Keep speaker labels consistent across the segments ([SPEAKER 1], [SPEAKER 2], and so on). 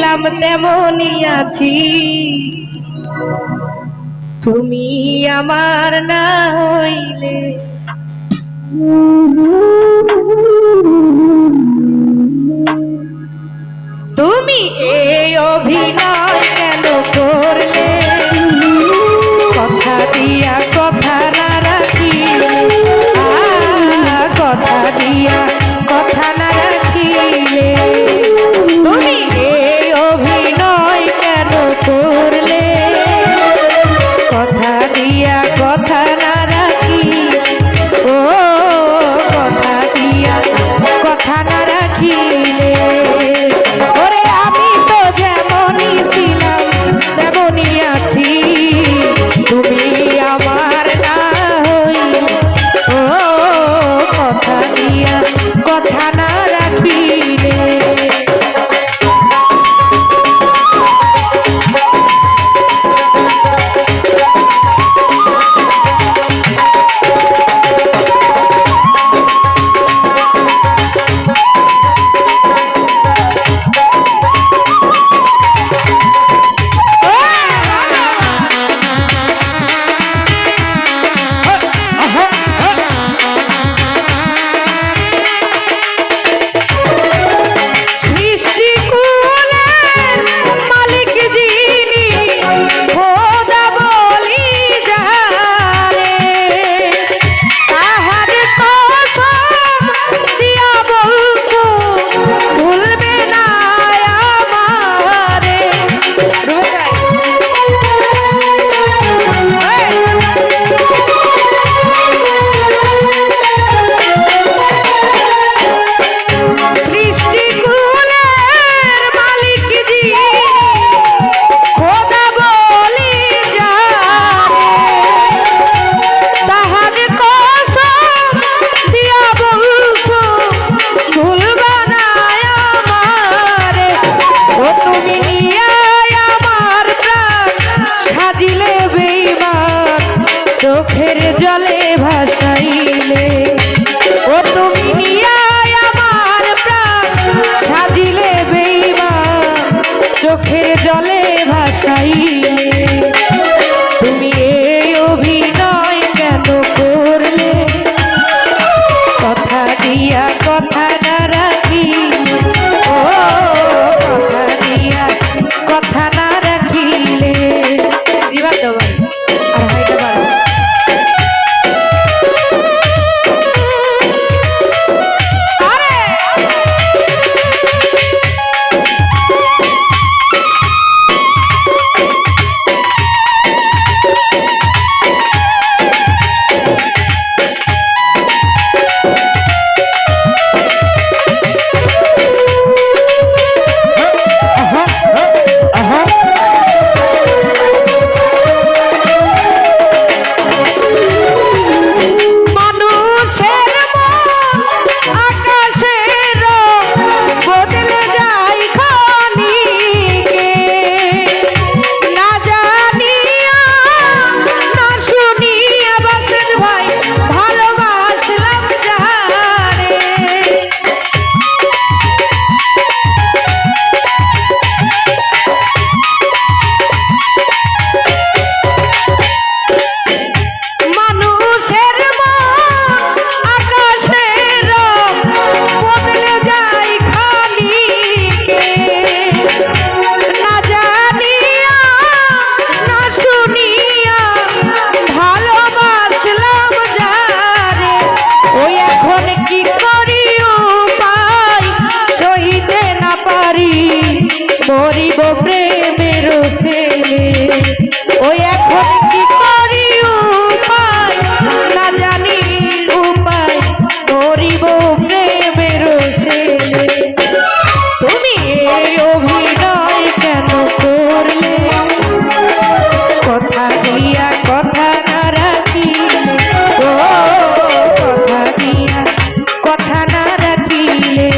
[SPEAKER 1] ছিলাম তেমনই আছি, তুমি আমার না হইলে। তুমি এই অভিনয় কেন করলে, কথা দিয়া কথা না রাখিলে, কথা দিয়া কথা না রাখিলে। তুমি এই অভিনয় কেন করলে, কথা দিয়া কথা না রাখিলে, ও কথা দিয়া কথা না রাখিলে। ওরে আমি তো যেমনই ছিলাম তেমনই আছি, তুমি আমার না হইলে, ও কথা দিয়া কথা না রাখিলে। চোখের জলে ভাসাইলে, ও তুমি নিয়া আমার প্রাণ সাজিলে বেঈমান, চোখের জলে ভাসাইলে। তুমি এই অভিনয় কেন করলে, কথা দিয়া কথা না রাখিলে, ও কথা দিয়া কথা না রাখিলে। দিবা তো আর হাইটা পারো। মরিব প্রেমের ছেলে, ওই এখন কি করি উপায় না জানি উপায়, মরিব প্রেমের ছেলে। তুমি এই অভিনয় কেন করলে, কথা দিয়া কথা না রাখিলে, ও কথা দিয়া কথা না রাখিলে।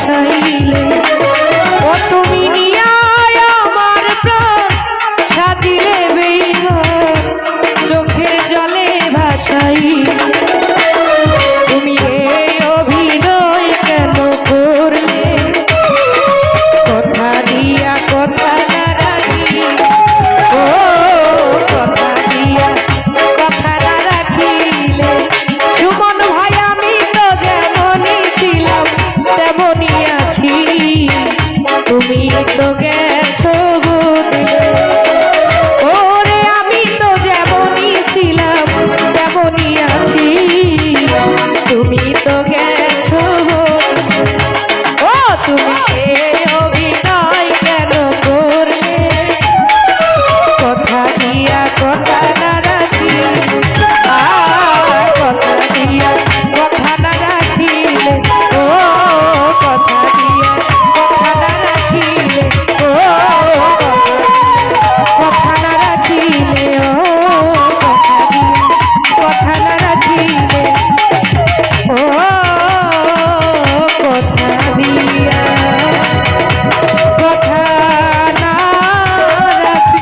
[SPEAKER 1] ভাসাইলে ও তুমি নিয়া আমার প্রাণ সাজিলে বেইমান চোখের জলে ভাসাইলে তুমি এই অভিনয় কেন করলে কথা দিয়া কথা না রাখি ও কথা দিয়া কথা না রাখিলে সুমন ভাই আমি তো যেমনই ছিলাম তেমনই আছি তুমি তো